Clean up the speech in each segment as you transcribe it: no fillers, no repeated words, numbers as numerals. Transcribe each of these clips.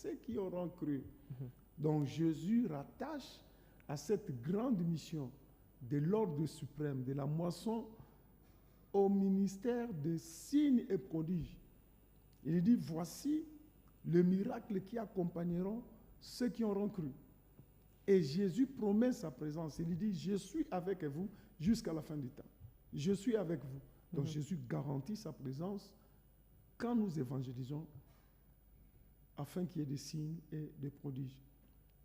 ceux qui auront cru. Donc Jésus rattache à cette grande mission de l'ordre suprême, de la moisson, au ministère des signes et prodiges. Il dit, voici le miracle qui accompagneront ceux qui auront cru. Et Jésus promet sa présence. Il dit, je suis avec vous jusqu'à la fin du temps. Je suis avec vous. Donc Jésus garantit sa présence quand nous évangélisons, afin qu'il y ait des signes et des prodiges.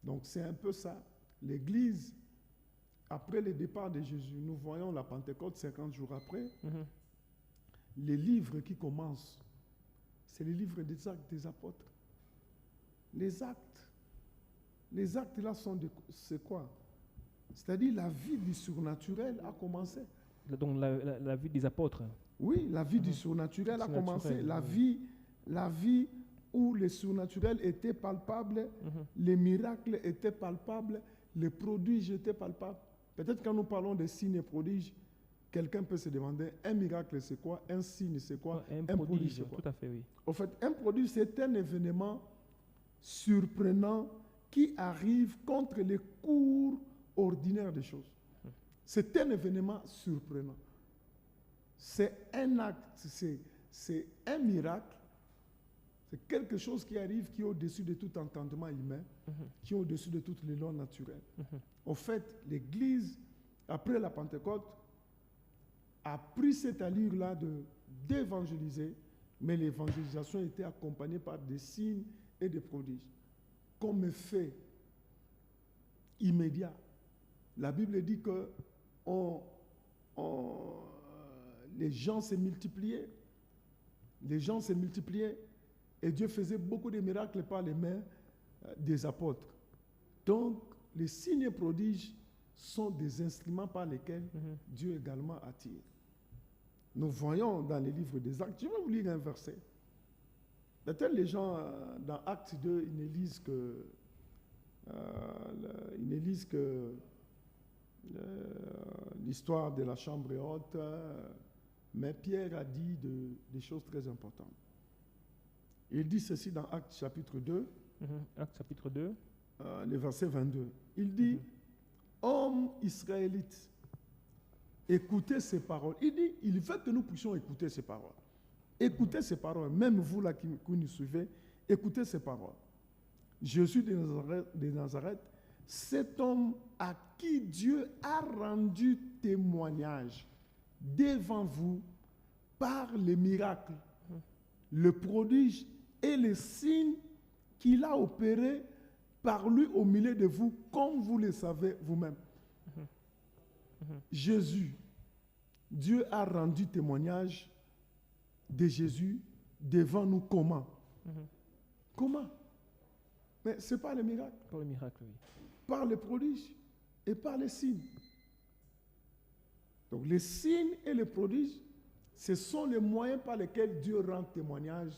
Donc c'est un peu ça. L'Église, après le départ de Jésus, nous voyons la Pentecôte 50 jours après. Les livres qui commencent, c'est les livres des actes des apôtres. Les actes là c'est quoi? C'est-à-dire la vie du surnaturel a commencé. Donc la vie des apôtres. Oui, la vie du surnaturel a commencé. La vie où le surnaturel était palpable, les miracles étaient palpables, les prodiges étaient palpables. Peut-être quand nous parlons des signes et prodiges, quelqu'un peut se demander, un miracle c'est quoi? Un signe c'est quoi? Un prodige c'est quoi? Tout à fait, oui. En fait, un prodige c'est un événement surprenant qui arrive contre les cours ordinaires des choses. C'est un événement surprenant. C'est un acte, c'est un miracle. C'est quelque chose qui arrive qui est au-dessus de tout entendement humain, qui est au-dessus de toutes les lois naturelles. En fait, l'Église, après la Pentecôte, a pris cette allure-là d'évangéliser, mais l'évangélisation était accompagnée par des signes et des prodiges. Comme effet immédiat, la Bible dit que les gens se multipliaient. Les gens se multipliaient. Et Dieu faisait beaucoup de miracles par les mains des apôtres. Donc, les signes et prodiges sont des instruments par lesquels Dieu également attire. Nous voyons dans les livres des Actes, je vais vous lire un verset. Peut-être les gens, dans Actes 2, ils ne lisent que l'histoire de la chambre haute, mais Pierre a dit des choses très importantes. Il dit ceci dans Actes chapitre 2, Actes chapitre 2, le verset 22. Il dit, hommes israélites, écoutez ces paroles. Il dit, il veut que nous puissions écouter ces paroles. Écoutez ces paroles, même vous là qui nous suivez, écoutez ces paroles. Jésus de Nazareth, cet homme à qui Dieu a rendu témoignage devant vous par les miracles, le prodige et les signes qu'il a opérés par lui au milieu de vous, comme vous le savez vous-même. Jésus, Dieu a rendu témoignage de Jésus devant nous comment? Comment? Mais ce n'est pas le miracle. Par le miracle, oui. Par les prodiges et par les signes. Donc les signes et les prodiges, ce sont les moyens par lesquels Dieu rend témoignage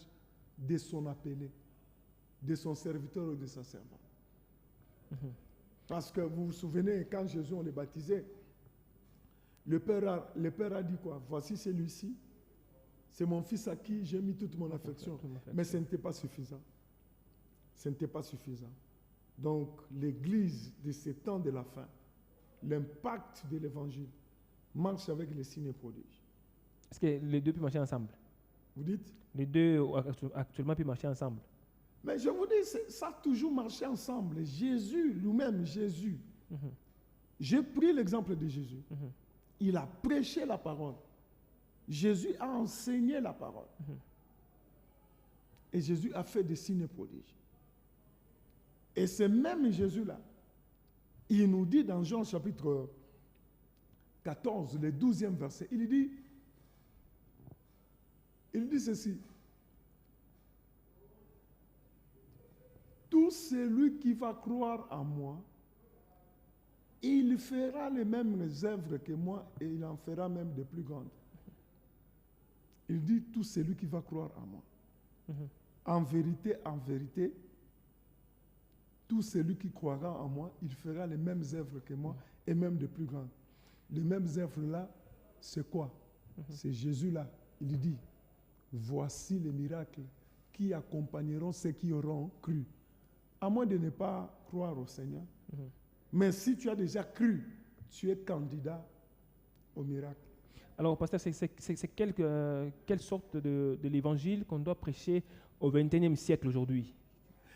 de son appelé, de son serviteur ou de sa servante. Parce que vous vous souvenez, quand Jésus on le baptisait, le Père a dit quoi? Voici celui-ci, c'est mon fils à qui j'ai mis toute mon affection. Mais ce n'était pas suffisant. Ce n'était pas suffisant. Donc l'Église de ces temps de la fin, l'impact de l'Évangile, marche avec les signes et prodiges. Est-ce que les deux peuvent marcher ensemble? Vous dites? Les deux actuellement peuvent marcher ensemble. Mais je vous dis, ça a toujours marché ensemble. Jésus, lui-même, Jésus. J'ai pris l'exemple de Jésus. Il a prêché la parole. Jésus a enseigné la parole. Et Jésus a fait des signes et prodiges. Et ce même Jésus-là, il nous dit dans Jean chapitre 14, le 12e verset, il dit ceci. Tout celui qui va croire en moi, il fera les mêmes œuvres que moi et il en fera même de plus grandes. Il dit tout celui qui va croire en moi. En vérité, tout celui qui croira en moi, il fera les mêmes œuvres que moi et même de plus grandes. Les mêmes œuvres-là, c'est quoi? C'est Jésus-là. Il dit, voici les miracles qui accompagneront ceux qui auront cru. à moins de ne pas croire au Seigneur. Mhm. Mais si tu as déjà cru, tu es candidat au miracle. Alors, pasteur, c'est quelle sorte de l'évangile qu'on doit prêcher au XXIe siècle aujourd'hui?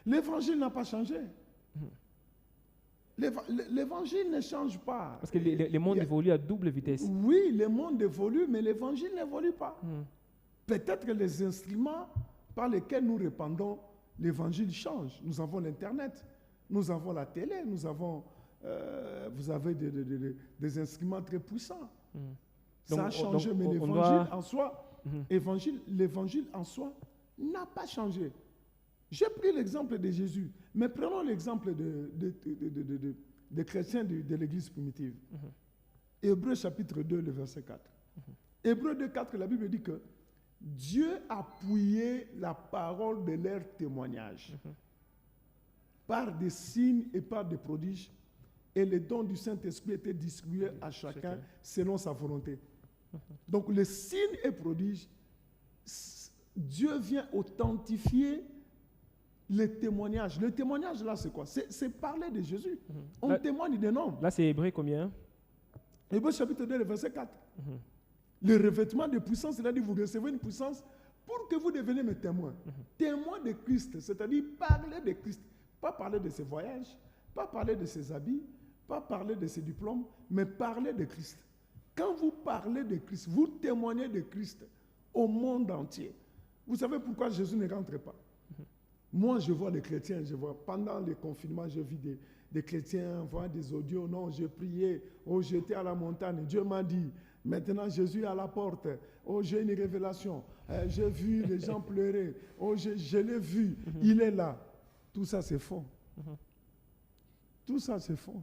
L'évangile n'a pas changé. Mhm. L'évangile ne change pas. Parce que les mondes évoluent à double vitesse. Oui, le monde évolue, mais l'évangile n'évolue pas. Mhm. Peut-être que les instruments par lesquels nous répandons l'évangile changent. Nous avons l'Internet, nous avons la télé, nous avons, vous avez des instruments très puissants. Mhm. Ça a changé, donc, mais on l'évangile doit- en soi, Mhm. l'évangile en soi n'a pas changé. J'ai pris l'exemple de Jésus, mais prenons l'exemple des chrétiens de l'église primitive. Mhm. Hébreux chapitre 2, le verset 4. Hébreux 2, 4, la Bible dit que Dieu appuyait la parole de leur témoignage par des signes et par des prodiges, et les dons du Saint-Esprit étaient distribués à chacun selon sa volonté. Donc les signes et prodiges, Dieu vient authentifier les témoignages. Le témoignage là, c'est quoi? C'est parler de Jésus. On Là- témoigne des noms. Là, c'est Hébreux combien? Hébreux chapitre 2, le verset 4. Mhm. Le revêtement de puissance, c'est-à-dire vous recevez une puissance pour que vous deveniez mes témoins. Témoins de Christ, c'est-à-dire parler de Christ. Pas parler de ses voyages, pas parler de ses habits, pas parler de ses diplômes, mais parler de Christ. Quand vous parlez de Christ, vous témoignez de Christ au monde entier. Vous savez pourquoi Jésus ne rentre pas? Moi, je vois les chrétiens, pendant les confinements, je vis des chrétiens voir des audios. Non, j'ai prié, oh, j'étais à la montagne, Dieu m'a dit, maintenant Jésus est à la porte, oh, j'ai une révélation, j'ai vu les gens pleurer, oh, je l'ai vu, il est là. Tout ça, c'est faux. Tout ça, c'est faux.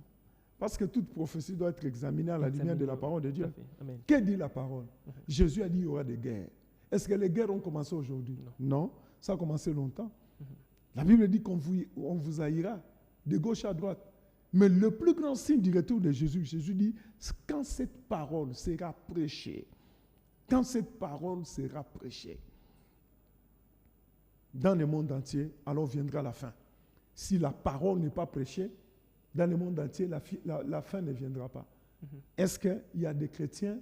Parce que toute prophétie doit être examinée à la lumière de la parole de Tout Dieu. à fait. Amen. Que dit la parole? Jésus a dit qu'il y aura des guerres. Est-ce que les guerres ont commencé aujourd'hui? Non, ça a commencé longtemps. La Bible dit qu'on vous haïra de gauche à droite. Mais le plus grand signe du retour de Jésus, Jésus dit, quand cette parole sera prêchée, quand cette parole sera prêchée dans le monde entier, alors viendra la fin. Si la parole n'est pas prêchée, dans le monde entier, la fin ne viendra pas. Est-ce qu'il y a des chrétiens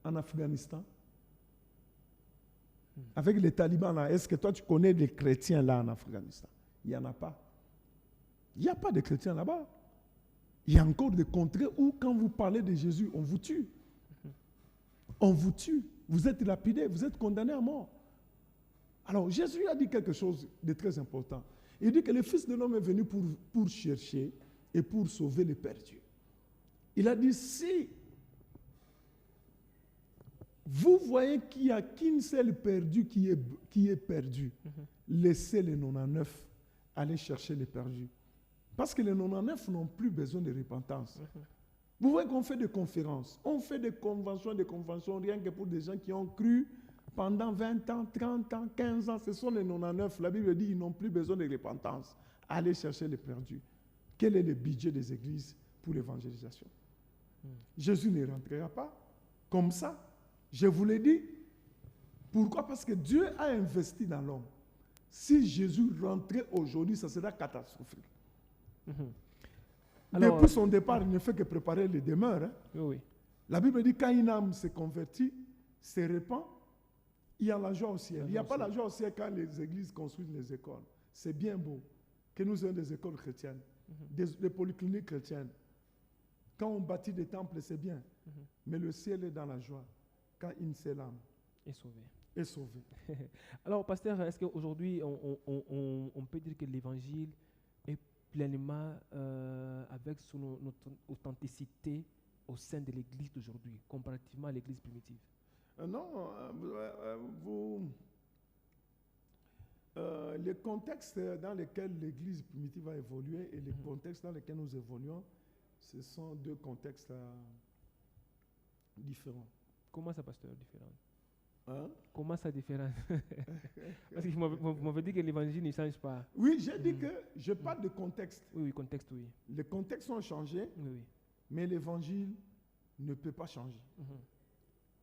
en Afghanistan? Avec les talibans là, est-ce que toi tu connais des chrétiens là en Afghanistan? Il n'y en a pas. Il n'y a pas de chrétiens là-bas. Il y a encore des contrées où quand vous parlez de Jésus, on vous tue. On vous tue. Vous êtes lapidés, vous êtes condamnés à mort. Alors Jésus a dit quelque chose de très important. Il dit que le Fils de l'homme est venu pour chercher et pour sauver les perdus. Il a dit, si vous voyez qu'il n'y a qu'une seule perdue qui est perdue, laissez les 99 aller chercher les perdus. Parce que les 99 n'ont plus besoin de repentance. Vous voyez qu'on fait des conférences, on fait des conventions, rien que pour des gens qui ont cru pendant 20 ans, 30 ans, 15 ans. Ce sont les 99. La Bible dit qu'ils n'ont plus besoin de repentance. Allez chercher les perdus. Quel est le budget des églises pour l'évangélisation? Jésus ne rentrera pas comme ça. Je vous l'ai dit. Pourquoi? Parce que Dieu a investi dans l'homme. Si Jésus rentrait aujourd'hui, ça serait catastrophique. Alors, depuis son départ, il ne fait que préparer les demeures. Hein. Oui. La Bible dit quand une âme se convertit, se répand, il y a la joie au ciel. Il n'y a pas la joie au ciel quand les églises construisent les écoles. C'est bien beau que nous ayons des écoles chrétiennes, des polycliniques chrétiennes. Quand on bâtit des temples, c'est bien. Mais le ciel est dans la joie quand une seule âme Et sauvé. est sauvée. Alors, pasteur, est-ce qu'aujourd'hui, on peut dire que l'évangile est pleinement avec son authenticité au sein de l'église d'aujourd'hui, comparativement à l'église primitive? Non, les contextes dans lesquels l'église primitive a évolué et les contextes dans lesquels nous évoluons, ce sont deux contextes différents. Comment ça, pasteur, différent? Hein? Comment ça différent? Parce que vous m'avez dit que l'évangile ne change pas. Oui, j'ai dit que je parle de contexte. Oui, contexte, oui. Les contextes ont changé, Oui. mais l'évangile ne peut pas changer.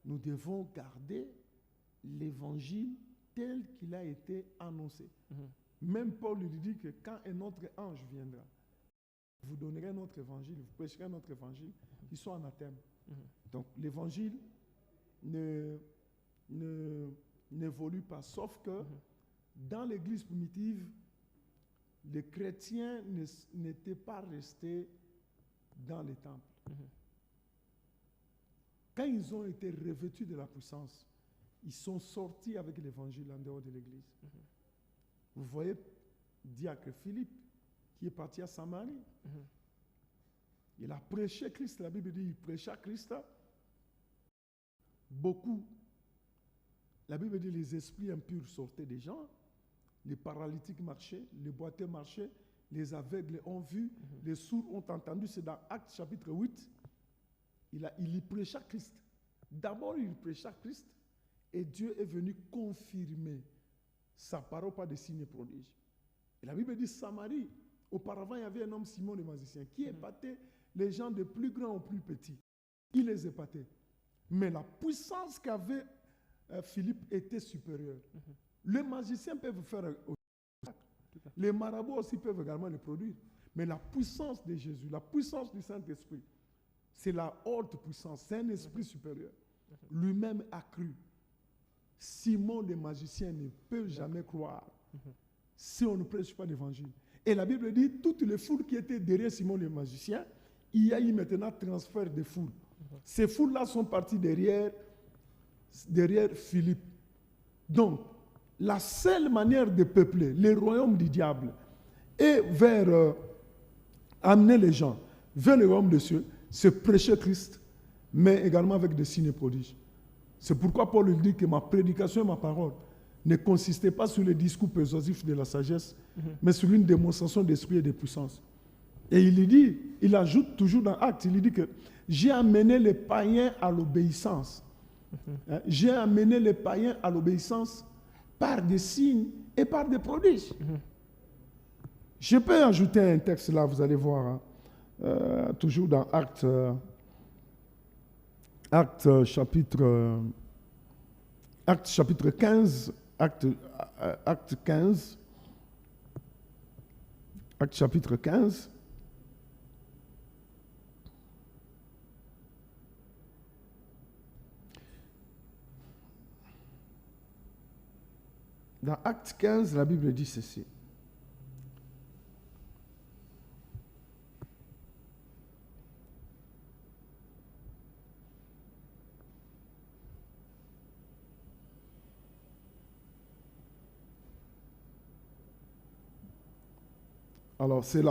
Nous devons garder l'évangile tel qu'il a été annoncé. Même Paul lui dit que quand un autre ange viendra, vous donnerez notre évangile, vous prêcherez notre évangile, il soit anathème. Donc l'évangile n'évolue pas, sauf que dans l'église primitive, les chrétiens n'étaient pas restés dans les temples. Quand ils ont été revêtus de la puissance, ils sont sortis avec l'évangile en dehors de l'église. Vous voyez diacre Philippe, qui est parti à Samarie. Il a prêché Christ, la Bible dit, il prêcha Christ. Beaucoup. La Bible dit, les esprits impurs sortaient des gens, les paralytiques marchaient, les boiteux marchaient, les aveugles ont vu, les sourds ont entendu. C'est dans Actes chapitre 8. Il y prêcha Christ. D'abord, il prêcha Christ et Dieu est venu confirmer sa parole par des signes et prodiges. Et la Bible dit Samarie. Auparavant, il y avait un homme, Simon le magicien, qui épatait les gens de plus grands aux plus petits. Il les épatait. Mais la puissance qu'avait Philippe était supérieure. Les magiciens peuvent faire les marabouts aussi peuvent également le produire. Mais la puissance de Jésus, la puissance du Saint-Esprit, c'est la haute puissance, c'est un esprit supérieur. Lui-même a cru. Simon le magicien ne peut jamais croire si on ne prêche pas l'évangile. Et la Bible dit, toutes les foules qui étaient derrière Simon le magicien, il y a eu maintenant transfert de foules. Ces foules-là sont parties derrière Philippe. Donc, la seule manière de peupler le royaume du diable et vers amener les gens vers le royaume des cieux, c'est prêcher Christ, mais également avec des signes et prodiges. C'est pourquoi Paul dit que ma prédication et ma parole ne consistaient pas sur le discours persuasif de la sagesse, mais sur une démonstration d'esprit et de puissance. Et il ajoute toujours dans Actes, il dit que j'ai amené les païens à l'obéissance. J'ai amené les païens à l'obéissance par des signes et par des prodiges. Je peux ajouter un texte là, vous allez voir, toujours dans Actes chapitre 15, Acte chapitre 15. Dans Acte 15, la Bible dit ceci. Alors, c'est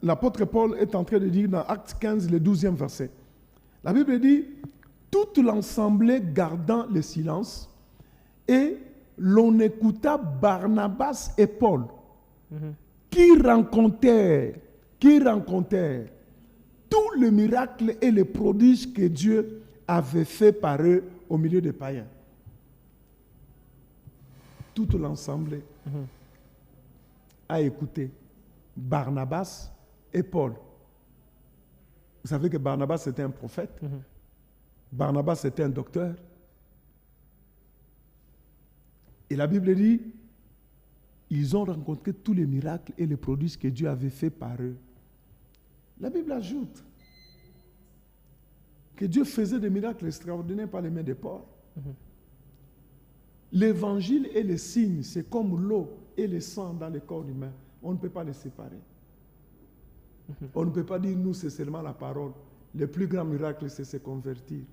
l'apôtre Paul est en train de dire dans Acte 15, le 12e verset. La Bible dit, toute l'assemblée gardant le silence, et l'on écouta Barnabas et Paul, qui racontèrent tous les miracles et les prodiges que Dieu avait fait par eux au milieu des païens. Toute l'assemblée a écouté Barnabas et Paul. Vous savez que Barnabas était un prophète. Barnabas était un docteur. Et la Bible dit, ils ont rencontré tous les miracles et les prodiges que Dieu avait fait par eux. La Bible ajoute que Dieu faisait des miracles extraordinaires par les mains de Paul. L'évangile et les signes, c'est comme l'eau et le sang dans le corps humain. On ne peut pas les séparer. On ne peut pas dire, nous, c'est seulement la parole. Le plus grand miracle, c'est se convertir.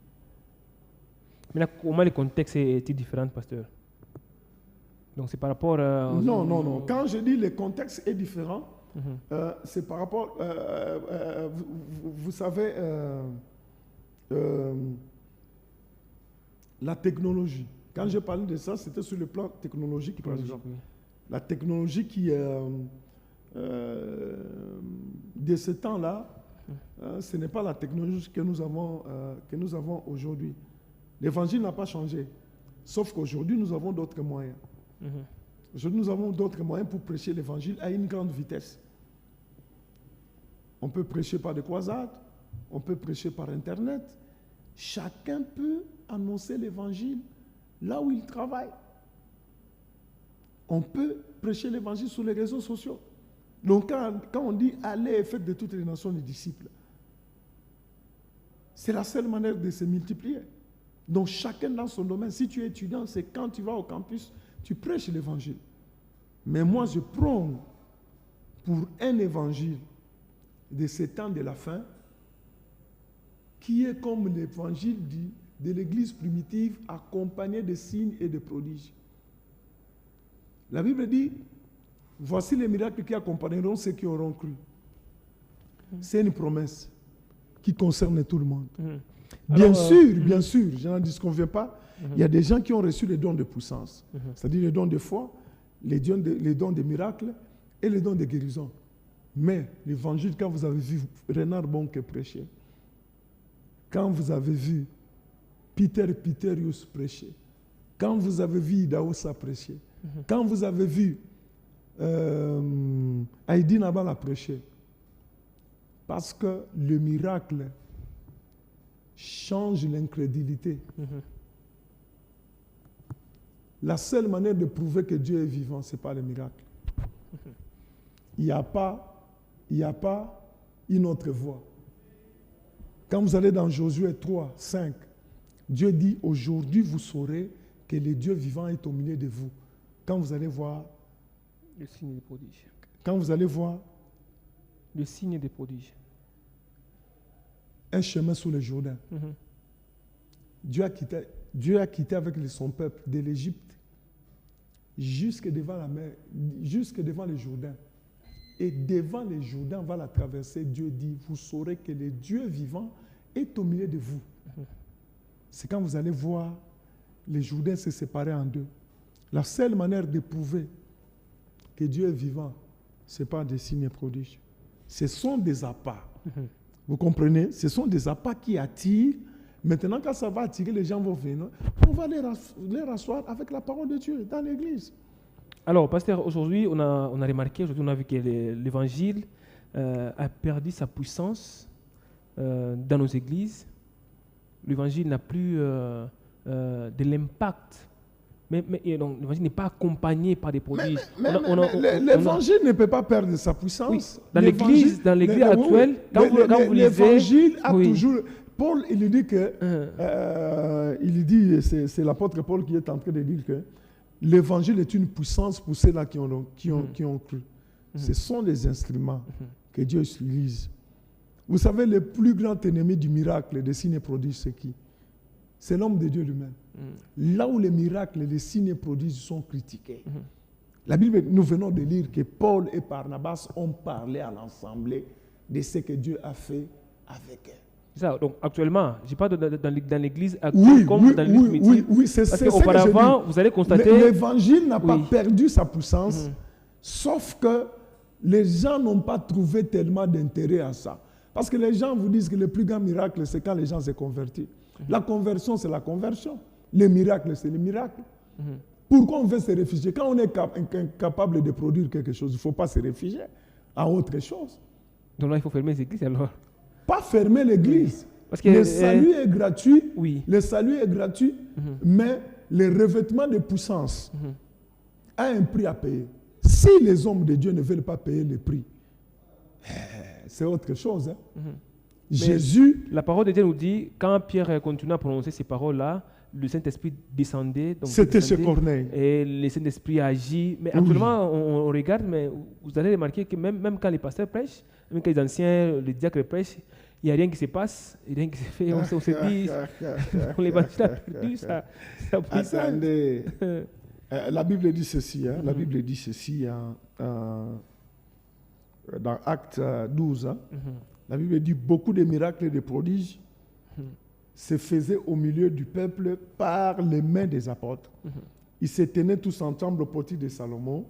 Mais comment le contexte est différent, pasteur? Donc c'est par rapport à... Non. Quand je dis le contexte est différent, c'est par rapport... vous savez, la technologie. Quand je parlais de ça, c'était sur le plan technologique, par exemple. La technologie qui... de ce temps-là, ce n'est pas la technologie que nous avons aujourd'hui. L'évangile n'a pas changé. Sauf qu'aujourd'hui, nous avons d'autres moyens. Aujourd'hui, nous avons d'autres moyens pour prêcher l'évangile à une grande vitesse. On peut prêcher par des croisades, on peut prêcher par Internet. Chacun peut annoncer l'évangile là où il travaille. On peut prêcher l'évangile sur les réseaux sociaux. Donc quand on dit allez et faites de toutes les nations des disciples, c'est la seule manière de se multiplier. Donc chacun dans son domaine. Si tu es étudiant, c'est quand tu vas au campus, tu prêches l'évangile. Mais moi, je prends pour un évangile de ces temps de la fin, qui est comme l'évangile de l'église primitive, accompagné de signes et de prodiges. La Bible dit, voici les miracles qui accompagneront ceux qui auront cru. C'est une promesse qui concerne tout le monde. Bien sûr, je n'en disconviens pas. Il y a des gens qui ont reçu les dons de puissance, c'est-à-dire les dons de foi, les dons de miracles et les dons de guérison. Mais l'évangile, quand vous avez vu Renard Bonke prêcher, quand vous avez vu Peter Piterius prêcher, quand vous avez vu Idaosa prêcher, quand vous avez vu Heidi Nabala prêcher, parce que le miracle change l'incrédulité. La seule manière de prouver que Dieu est vivant, ce n'est pas le miracle. Il n'y a pas une autre voie. Quand vous allez dans Josué 3, 5, Dieu dit, aujourd'hui vous saurez que le Dieu vivant est au milieu de vous. Quand vous allez voir le signe des prodiges. Quand vous allez voir le signe des prodiges. Un chemin sous le Jourdain. Dieu a quitté avec son peuple de l'Égypte jusque devant la mer, jusque devant le Jourdain. Et devant le Jourdain, on va la traverser. Dieu dit, vous saurez que le Dieu vivant est au milieu de vous. C'est quand vous allez voir le Jourdain se séparer en deux. La seule manière de prouver que Dieu est vivant, ce n'est pas des signes et prodiges. Ce sont des appâts. Vous comprenez? Ce sont des appâts qui attirent. Maintenant, quand ça va attirer, les gens vont venir. On va les rasseoir avec la parole de Dieu dans l'église. Alors, pasteur, aujourd'hui, on a remarqué, aujourd'hui, on a vu que l'évangile a perdu sa puissance dans nos églises. L'évangile n'a plus de l'impact. Mais l'évangile n'est pas accompagné par des prodiges. L'évangile ne peut pas perdre sa puissance. Oui. Dans l'église actuelle, quand vous lisez... L'évangile a toujours... Paul, il dit que... c'est l'apôtre Paul qui est en train de dire que l'évangile est une puissance pour ceux-là qui ont cru. Ce sont des instruments que Dieu utilise. Vous savez, le plus grand ennemi du miracle, des signes et prodiges, c'est qui? C'est l'homme de Dieu lui-même. Là où les miracles, les signes et prodiges sont critiqués. La Bible, nous venons de lire que Paul et Barnabas ont parlé à l'assemblée de ce que Dieu a fait avec eux. Ça, donc actuellement, je parle dans l'église actuelle comme dans l'église primitive. Oui, c'est parce qu'auparavant, vous allez constater... L'évangile n'a pas perdu sa puissance, sauf que les gens n'ont pas trouvé tellement d'intérêt à ça. Parce que les gens vous disent que le plus grand miracle, c'est quand les gens se convertissent. La conversion, c'est la conversion. Le miracle, c'est le miracle. Pourquoi on veut se réfugier? Quand on est incapable de produire quelque chose, il ne faut pas se réfugier à autre chose. Donc là, il faut fermer les églises alors? Pas fermer l'église. Parce que le salut est gratuit. Le salut est gratuit, mais le revêtement de puissance a un prix à payer. Si les hommes de Dieu ne veulent pas payer le prix, c'est autre chose. Jésus... La parole de Dieu nous dit, quand Pierre continue à prononcer ces paroles-là, le Saint-Esprit descendait. C'était chez Corneille. Et le Saint-Esprit agit. Mais actuellement, on regarde, mais vous allez remarquer que même quand les pasteurs prêchent, même quand les anciens, les diacres prêchent, il n'y a rien qui se passe, rien qui se fait. On se dit, l'évangile a perdu sa puissance. Attendez. La Bible dit ceci. La Bible dit ceci dans Actes 12. La Bible dit beaucoup de miracles et de prodiges se faisaient au milieu du peuple par les mains des apôtres. Ils se tenaient tous ensemble au portique de Salomon.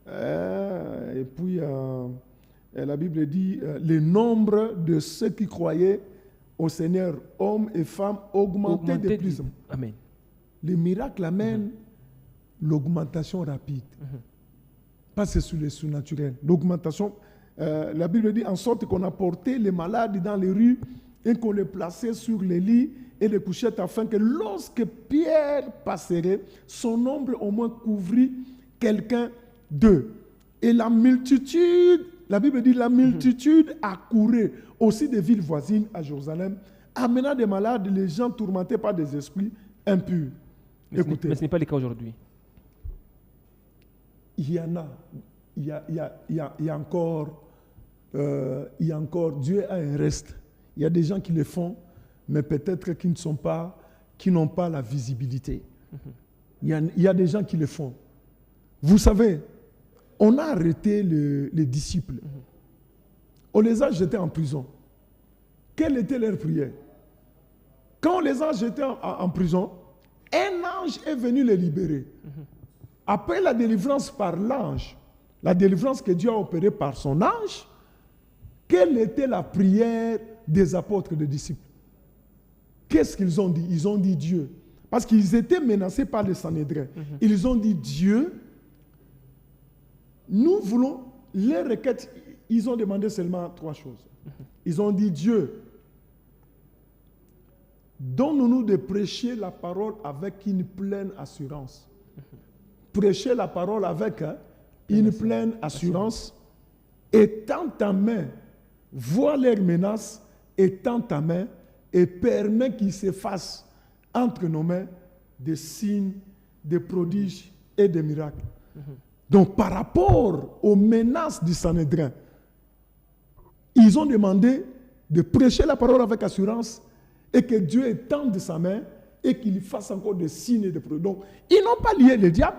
Et puis, la Bible dit le nombre de ceux qui croyaient au Seigneur, hommes et femmes, augmentait de plus en plus. Amen. Les miracles amènent l'augmentation rapide. Pas c'est sur le surnaturel. L'augmentation, la Bible dit en sorte qu'on a porté les malades dans les rues et qu'on les plaçait sur les lits et les couchettes afin que lorsque Pierre passerait, son ombre au moins couvrit quelqu'un d'eux. Et la multitude, la Bible dit, la multitude accourait aussi des villes voisines à Jérusalem, amenant des malades, les gens tourmentés par des esprits impurs. Écoutez. Mais ce n'est pas le cas aujourd'hui. Il y en a. Il y a encore, Dieu a un reste. Il y a des gens qui le font, mais peut-être qui n'ont pas la visibilité. Il y a des gens qui le font. Vous savez, on a arrêté les disciples. On les a jetés en prison. Quelle était leur prière? Quand on les a jetés en prison, un ange est venu les libérer. Après la délivrance par l'ange, la délivrance que Dieu a opérée par son ange, quelle était la prière des apôtres, des disciples? Qu'est-ce qu'ils ont dit? Ils ont dit Dieu. Parce qu'ils étaient menacés par les Sanhédrins. Ils ont dit Dieu, nous voulons les requêtes. Ils ont demandé seulement 3 choses. Ils ont dit Dieu, donne-nous de prêcher la parole avec une pleine assurance. Prêcher la parole avec une pleine assurance. Et tends ta main, vois leurs menaces, et tends ta main, et permets qu'il se fasse entre nos mains des signes, des prodiges et des miracles. Donc, par rapport aux menaces du Sanhédrin, ils ont demandé de prêcher la parole avec assurance et que Dieu étende sa main et qu'il fasse encore des signes et des prodiges. Donc, ils n'ont pas lié le diable.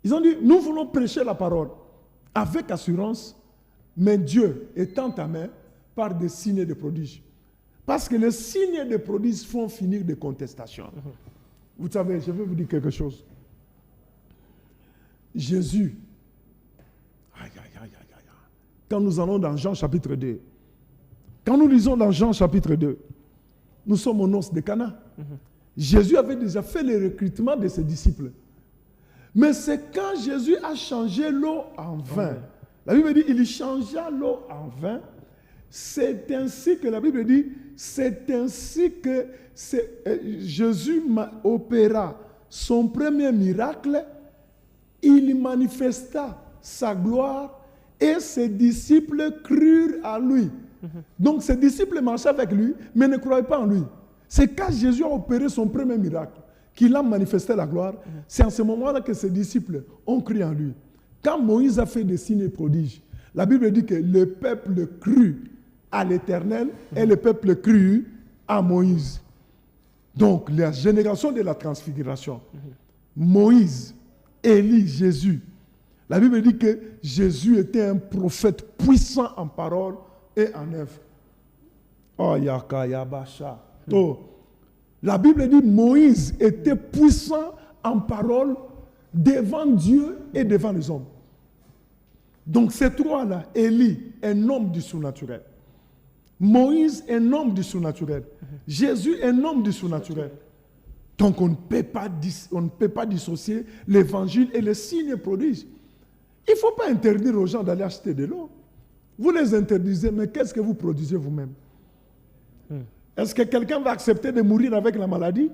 Ils ont dit, nous voulons prêcher la parole avec assurance, mais Dieu étend ta main par des signes et des prodiges. Parce que les signes et les prodiges font finir des contestations. Vous savez, je vais vous dire quelque chose. Jésus, quand nous allons dans Jean chapitre 2, quand nous lisons dans Jean chapitre 2, nous sommes aux noces de Cana. Jésus avait déjà fait le recrutement de ses disciples. Mais c'est quand Jésus a changé l'eau en vin. La Bible dit, il changea l'eau en vin. C'est ainsi que la Bible dit, c'est ainsi que Jésus opéra son premier miracle. Il manifesta sa gloire et ses disciples crurent à lui. Donc ses disciples marchaient avec lui, mais ne croyaient pas en lui. C'est quand Jésus a opéré son premier miracle qu'il a manifesté la gloire. C'est en ce moment-là que ses disciples ont cru en lui. Quand Moïse a fait des signes et prodiges, la Bible dit que le peuple crut à l'Éternel et le peuple crut à Moïse. Donc, la génération de la transfiguration, Moïse, Élie, Jésus. La Bible dit que Jésus était un prophète puissant en parole et en œuvre. Oh, yaka, yabasha. La Bible dit que Moïse était puissant en parole devant Dieu et devant les hommes. Donc ces trois-là, Élie, un homme du surnaturel. Moïse, un homme du surnaturel. Jésus, un homme du surnaturel. Donc on ne peut pas dissocier l'évangile et les signes et prodiges. Il ne faut pas interdire aux gens d'aller acheter de l'eau. Vous les interdisez, mais qu'est-ce que vous produisez vous-même? Est-ce que quelqu'un va accepter de mourir avec la maladie?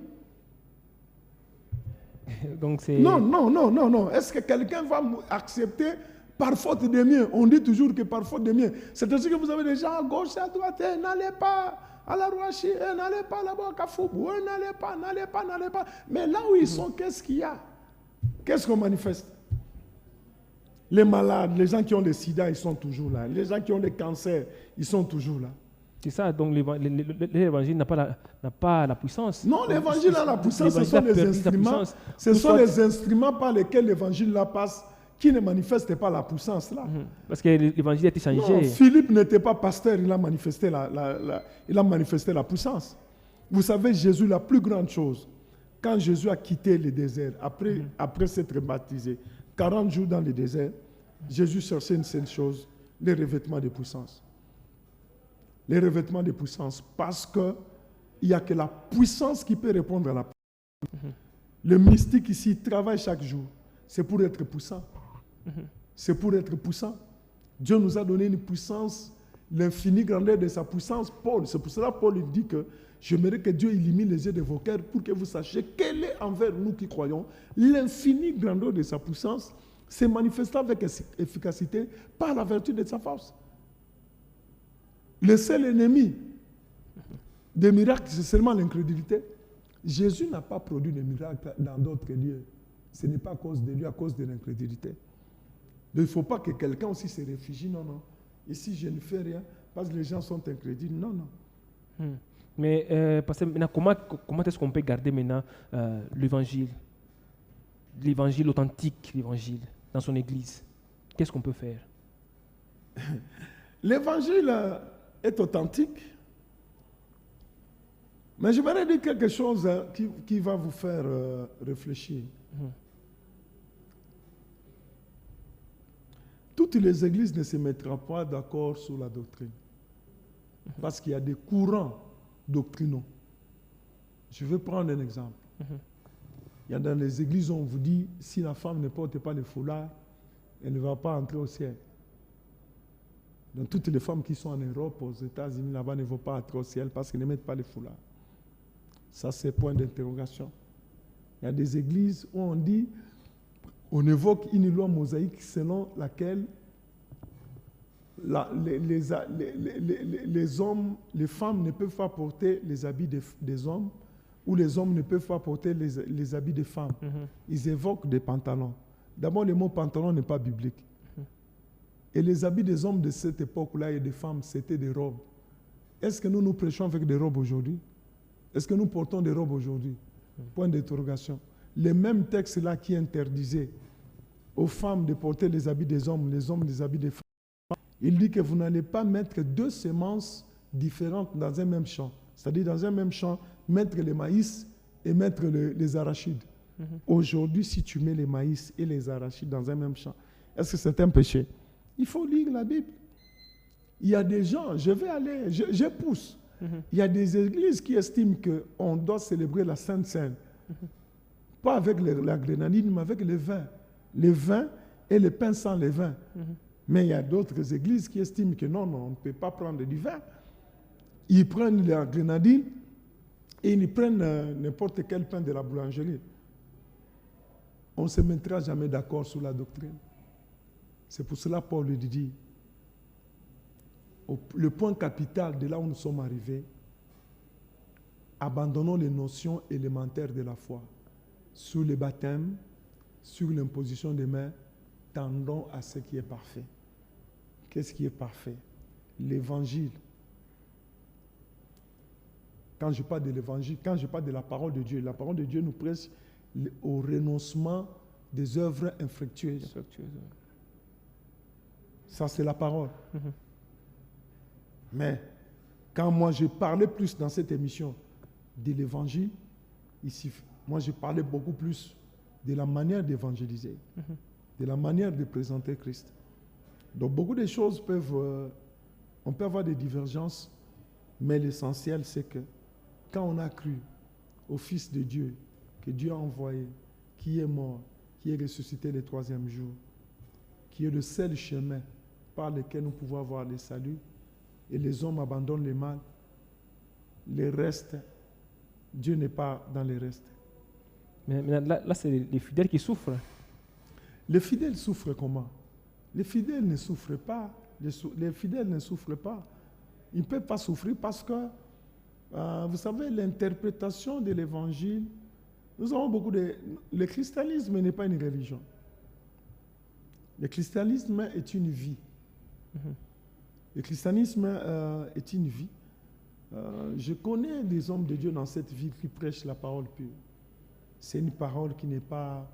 Donc non. Est-ce que quelqu'un va accepter par faute des miens? On dit toujours que par faute des miens. C'est ainsi que vous avez des gens à gauche et à droite. N'allez pas à la Rouachi, n'allez pas là-bas à Kafoubou, n'allez pas. Mais là où ils sont, qu'est-ce qu'il y a? Qu'est-ce qu'on manifeste? Les malades, les gens qui ont le sida, ils sont toujours là. Les gens qui ont le cancer, ils sont toujours là. C'est ça, donc l'évangile n'a pas la puissance. Non, l'évangile a la puissance, ce sont les instruments. Ce sont les instruments par lesquels l'évangile la passe qui ne manifestent pas la puissance là. Parce que l'évangile a été changé. Non, Philippe n'était pas pasteur, il a manifesté la puissance. Vous savez, Jésus, la plus grande chose, quand Jésus a quitté le désert, après s'être baptisé, 40 jours dans le désert, Jésus cherchait une seule chose, les revêtements de puissance. Les revêtements de puissance, parce qu'il n'y a que la puissance qui peut répondre à la puissance. Le mystique ici travaille chaque jour. C'est pour être puissant. C'est pour être puissant. Dieu nous a donné une puissance l'infinie grandeur de sa puissance. C'est pour cela que Paul il dit que j'aimerais que Dieu illumine les yeux de vos cœurs pour que vous sachiez quelle est envers nous qui croyons l'infinie grandeur de sa puissance, se manifestant avec efficacité par la vertu de sa force. Le seul ennemi des miracles, c'est seulement l'incrédulité. Jésus n'a pas produit de miracles dans d'autres lieux. Ce n'est pas à cause de lui, à cause de l'incrédulité. Donc, il ne faut pas que quelqu'un aussi se réfugie. Non, non. Ici, je ne fais rien parce que les gens sont incrédules. Non, non. Mais parce que maintenant, comment est-ce qu'on peut garder maintenant l'évangile authentique, l'évangile dans son église? Qu'est-ce qu'on peut faire? L'évangile est authentique. Mais je voudrais dire quelque chose qui va vous faire réfléchir. Toutes les églises ne se mettront pas d'accord sur la doctrine. Parce qu'il y a des courants doctrinaux. Je vais prendre un exemple. Il y a dans les églises où on vous dit, si la femme ne porte pas le foulard, elle ne va pas entrer au ciel. Donc toutes les femmes qui sont en Europe, aux États-Unis, là-bas, ne vont pas entrer au ciel parce qu'elles ne mettent pas le foulard. Ça, c'est point d'interrogation. Il y a des églises où on dit, on évoque une loi mosaïque selon laquelle les hommes, les femmes ne peuvent pas porter les habits des hommes ou les hommes ne peuvent pas porter les habits des femmes. Ils évoquent des pantalons. D'abord, le mot pantalon n'est pas biblique. Et les habits des hommes de cette époque-là et des femmes, c'était des robes. Est-ce que nous prêchons avec des robes aujourd'hui? Est-ce que nous portons des robes aujourd'hui? Point d'interrogation. Les mêmes textes-là qui interdisaient aux femmes de porter les habits des hommes les habits des femmes, il dit que vous n'allez pas mettre deux semences différentes dans un même champ. C'est-à-dire dans un même champ, mettre les maïs et mettre les arachides. Aujourd'hui, si tu mets les maïs et les arachides dans un même champ, est-ce que c'est un péché? Il faut lire la Bible. Il y a des gens, je pousse. Il y a des églises qui estiment qu'on doit célébrer la Sainte Seine. Pas avec la grenadine, mais avec le vin. Le vin et le pain sans le vin. Mais il y a d'autres églises qui estiment que non, on ne peut pas prendre du vin. Ils prennent la grenadine et ils prennent n'importe quel pain de la boulangerie. On ne se mettra jamais d'accord sur la doctrine. C'est pour cela que Paul lui dit, le point capital de là où nous sommes arrivés, abandonnons les notions élémentaires de la foi. Sur le baptême, sur l'imposition des mains, tendons à ce qui est parfait. Qu'est-ce qui est parfait? L'évangile. Quand je parle de l'évangile, quand je parle de la parole de Dieu nous presse au renoncement des œuvres infructueuses. Ça, c'est la parole. Mais quand moi, je parlais plus dans cette émission de l'évangile, ici, moi, je parlais beaucoup plus de la manière d'évangéliser, de la manière de présenter Christ. Donc, beaucoup de choses on peut avoir des divergences, mais l'essentiel, c'est que quand on a cru au Fils de Dieu, que Dieu a envoyé, qui est mort, qui est ressuscité le troisième jour, qui est le seul chemin par lequel nous pouvons avoir le salut, et les hommes abandonnent le mal, les restes, Dieu n'est pas dans les restes. Mais là c'est les fidèles qui souffrent. Les fidèles souffrent comment? Les fidèles ne souffrent pas. Les fidèles ne souffrent pas. Ils ne peuvent pas souffrir parce que, vous savez, l'interprétation de l'évangile, nous avons beaucoup de... Le christianisme n'est pas une religion. Le christianisme est une vie. Le christianisme est une vie. Je connais des hommes de Dieu dans cette vie qui prêchent la parole pure. C'est une parole qui n'est pas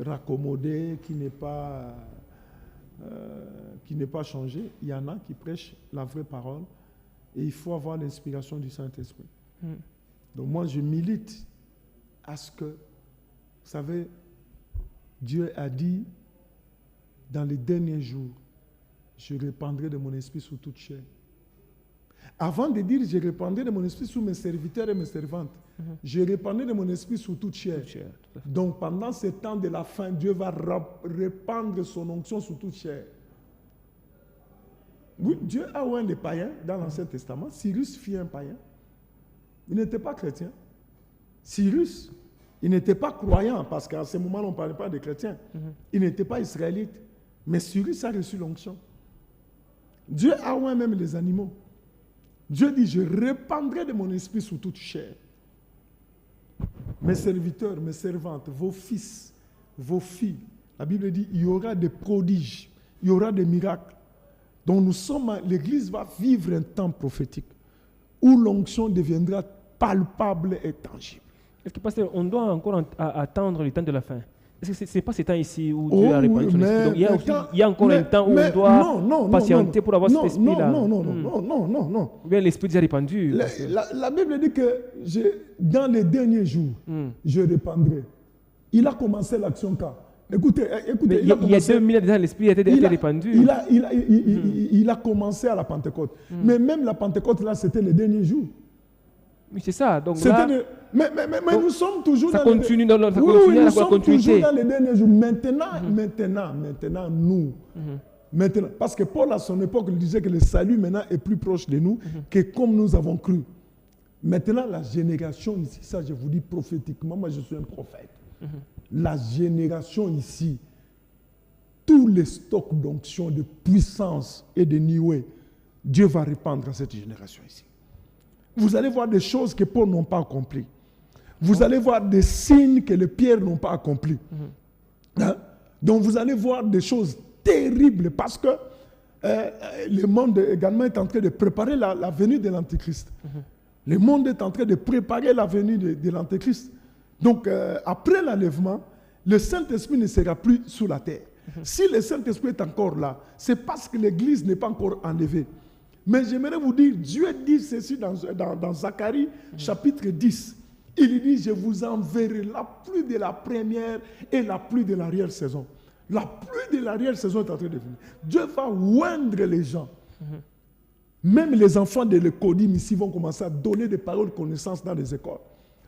raccommodée, qui n'est pas changée. Il y en a qui prêchent la vraie parole et il faut avoir l'inspiration du Saint-Esprit. Donc moi, je milite à ce que, vous savez, Dieu a dit, dans les derniers jours, je répandrai de mon esprit sur toute chair. Avant de dire je répandrai de mon esprit sur mes serviteurs et mes servantes, je répandrai de mon esprit sur toute chair. Donc pendant ce temps de la fin, Dieu va répandre son onction sur toute chair. Oui, Dieu a oint les païens dans l'Ancien Testament. Cyrus fut un païen. Il n'était pas chrétien. Cyrus, il n'était pas croyant, parce qu'à ce moment-là, on ne parlait pas de chrétiens. Il n'était pas israélite. Mais Cyrus a reçu l'onction. Dieu a oint même les animaux. Dieu dit, je répandrai de mon esprit sur toute chair. Mes serviteurs, mes servantes, vos fils, vos filles. La Bible dit, il y aura des prodiges, il y aura des miracles. Donc l'Église va vivre un temps prophétique où l'onction deviendra palpable et tangible. Est-ce que, pasteur, on doit encore attendre le temps de la fin? Est-ce que ce n'est pas ce temps ici où Dieu a répandu son esprit? Donc, il y a encore un temps où on doit patienter pour avoir cet esprit-là. Non. Ou bien l'esprit déjà répandu? La Bible dit que dans les derniers jours, je répandrai. Il a commencé l'action quand? Écoutez, il y a 2000 ans déjà, l'esprit a été répandu. Il a commencé à la Pentecôte. Mais même la Pentecôte, là, c'était les derniers jours. Oui, c'est ça. Donc là, mais nous sommes toujours ça dans continue les... dans la continuité. Nous sommes toujours dans les derniers jours. Maintenant, nous. Maintenant, parce que Paul, à son époque, il disait que le salut maintenant est plus proche de nous que comme nous avons cru. Maintenant, la génération ici, ça je vous dis prophétiquement, moi je suis un prophète. La génération ici, tous les stocks d'onction, de puissance et de nioué, Dieu va répandre à cette génération ici. Vous allez voir des choses que Paul n'a pas accomplies. Vous allez voir des signes que les pierres n'ont pas accomplis. Donc vous allez voir des choses terribles parce que le monde également est en train de préparer la venue de l'Antéchrist. Le monde est en train de préparer la venue de l'Antéchrist. Donc après l'enlèvement, le Saint-Esprit ne sera plus sous la terre. Si le Saint-Esprit est encore là, c'est parce que l'Église n'est pas encore enlevée. Mais j'aimerais vous dire, Dieu dit ceci dans Zacharie chapitre 10. Il dit, je vous enverrai la pluie de la première et la pluie de l'arrière-saison. La pluie de l'arrière-saison est en train de venir. Dieu va oindre les gens. Même les enfants de l'écodim ici vont commencer à donner des paroles de connaissance dans les écoles.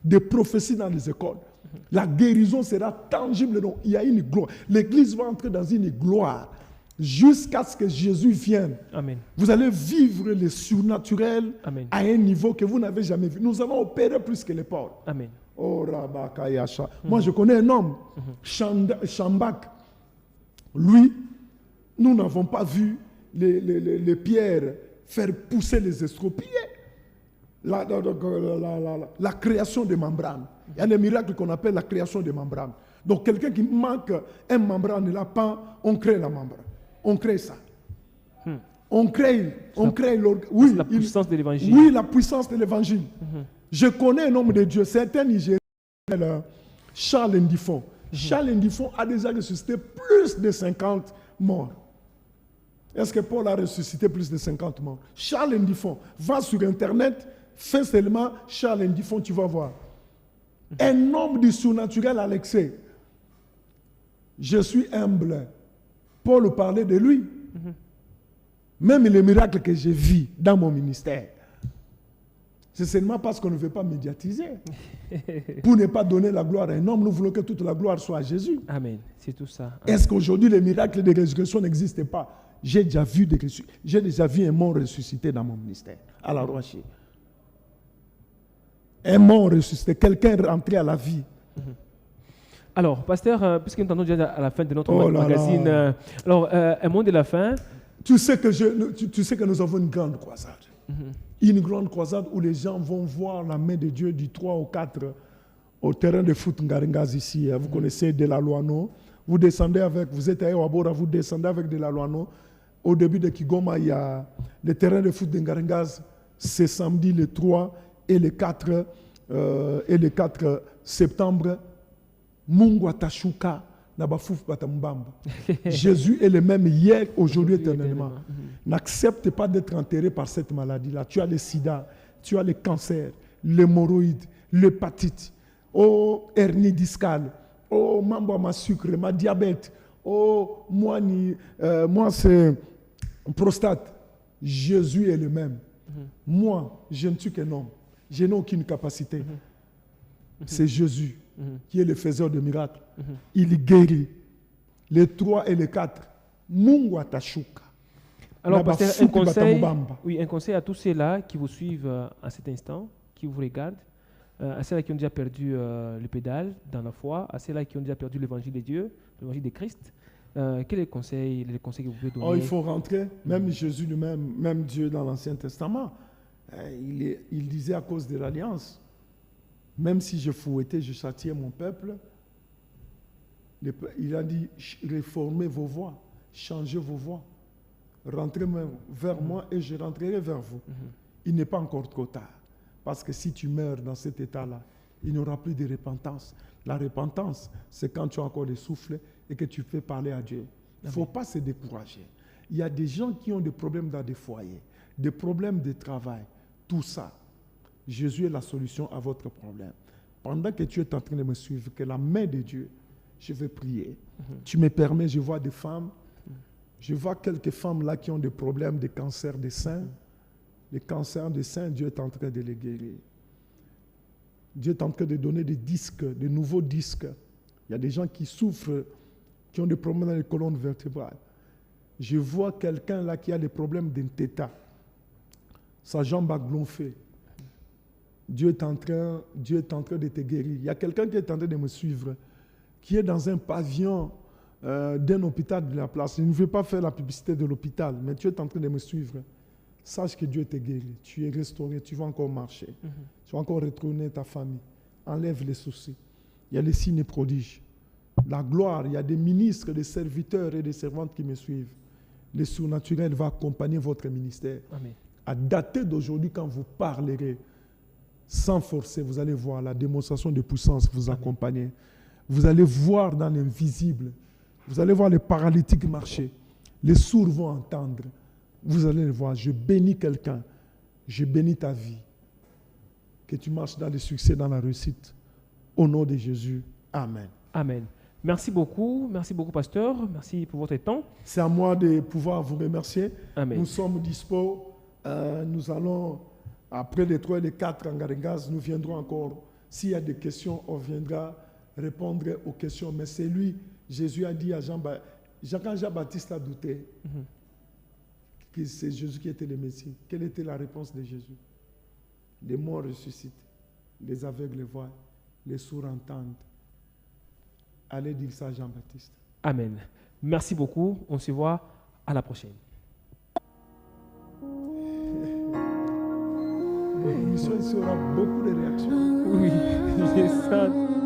Des prophéties dans les écoles. La guérison sera tangible. Donc, il y a une gloire. L'Église va entrer dans une gloire jusqu'à ce que Jésus vienne. Amen. Vous allez vivre le surnaturel Amen. à un niveau que vous n'avez jamais vu. Nous allons opérer plus que les pauvres. Amen. Oh, Rabakayasha. Moi, je connais un homme, Shambak. Lui, nous n'avons pas vu les pierres faire pousser les estropiés. La création des membranes. Il y a des miracles qu'on appelle la création des membranes. Donc, quelqu'un qui manque un membrane là, on crée la membrane. On crée ça. On crée oui, la puissance de l'évangile. Oui, la puissance de l'évangile. Je connais un homme de Dieu, certains Nigériens, Charles Ndifon. Charles Ndifon a déjà ressuscité plus de 50 morts. Est-ce que Paul a ressuscité plus de 50 morts? Charles Ndifon, va sur Internet, fais seulement Charles Ndifon, tu vas voir. Un homme du surnaturel, Alexei. Je suis humble. Paul parlait de lui. Même les miracles que j'ai vus dans mon ministère, c'est seulement parce qu'on ne veut pas médiatiser. Pour ne pas donner la gloire à un homme, nous voulons que toute la gloire soit à Jésus. Amen. C'est tout ça. Amen. Est-ce qu'aujourd'hui les miracles de résurrection n'existent pas? J'ai déjà vu un mort ressuscité dans mon ministère, à la Rocher. Un mort ressuscité, quelqu'un rentré à la vie. Alors, pasteur, puisque nous entendons déjà à la fin de notre magazine, un mot de la fin. Tu sais que nous avons une grande croisade. Une grande croisade où les gens vont voir la main de Dieu du 3 au 4 au terrain de foot Ngaringaz ici. Vous connaissez Delaloano. Vous descendez vous êtes à Ewabora, vous descendez avec Delaloano. Au début de Kigoma, il y a le terrain de foot de Ngaringaz. C'est samedi le 3 et le 4 septembre. Mungu Tashuka. Jésus est le même hier, aujourd'hui, éternellement. N'accepte pas d'être enterré par cette maladie-là. Tu as le sida, tu as le cancer, l'hémorroïde, l'hépatite, hernie discale, mambo ma sucre, ma diabète, moi c'est prostate. Jésus est le même. Moi, je ne suis qu'un homme. Je n'ai aucune capacité. C'est Jésus qui est le faiseur de miracles. Il guérit. Les 3 et les 4. Mungu atashuka. Alors, Naba pasteur, suki batamubamba. un conseil à tous ceux-là qui vous suivent à cet instant, qui vous regardent, à ceux-là qui ont déjà perdu le pédale dans la foi, à ceux-là qui ont déjà perdu l'évangile de Dieu, l'évangile de Christ. Quel est les conseils que vous pouvez donner? Oh, il faut rentrer. Même Jésus lui-même, même Dieu dans l'Ancien Testament, il disait à cause de l'alliance, même si je fouettais, je châtiais mon peuple, il a dit, réformez vos voies, changez vos voies, rentrez vers moi et je rentrerai vers vous. Il n'est pas encore trop tard. Parce que si tu meurs dans cet état-là, il n'y aura plus de repentance. La repentance, c'est quand tu as encore le souffle et que tu fais parler à Dieu. Il ne faut pas se décourager. Il y a des gens qui ont des problèmes dans des foyers, des problèmes de travail, tout ça. Jésus est la solution à votre problème. Pendant que tu es en train de me suivre, que la main de Dieu, je vais prier. Tu me permets, je vois des femmes, je vois quelques femmes là qui ont des problèmes de cancer des seins. Les cancers des seins, Dieu est en train de les guérir. Dieu est en train de donner des disques, de nouveaux disques. Il y a des gens qui souffrent, qui ont des problèmes dans les colonnes vertébrales. Je vois quelqu'un là qui a des problèmes d'intestin. Sa jambe a gonflé. Dieu est en train de te guérir. Il y a quelqu'un qui est en train de me suivre, qui est dans un pavillon d'un hôpital de la place. Je ne veux pas faire la publicité de l'hôpital, mais tu es en train de me suivre. Sache que Dieu te guérit. Tu es restauré, tu vas encore marcher. Tu vas encore retourner ta famille. Enlève les soucis. Il y a les signes prodiges. La gloire, il y a des ministres, des serviteurs et des servantes qui me suivent. Le surnaturel va accompagner votre ministère. Amen. À dater d'aujourd'hui, quand vous parlerez, sans forcer, vous allez voir la démonstration de puissance vous accompagner. Vous allez voir dans l'invisible. Vous allez voir les paralytiques marcher. Les sourds vont entendre. Vous allez le voir. Je bénis quelqu'un. Je bénis ta vie. Que tu marches dans le succès, dans la réussite. Au nom de Jésus. Amen. Amen. Merci beaucoup, pasteur. Merci pour votre temps. C'est à moi de pouvoir vous remercier. Amen. Nous sommes dispo. Nous allons, après les 3 et les 4 en Garengas, nous viendrons encore. S'il y a des questions, on viendra répondre aux questions. Mais c'est lui, Jésus a dit à quand Jean-Baptiste a douté que c'est Jésus qui était le Messie. Quelle était la réponse de Jésus? Les morts ressuscitent, les aveugles voient, les sourds entendent. Allez dire ça à Jean-Baptiste. Amen. Merci beaucoup. On se voit à la prochaine. L'émission ici aura beaucoup de réactions. Oui, c'est ça.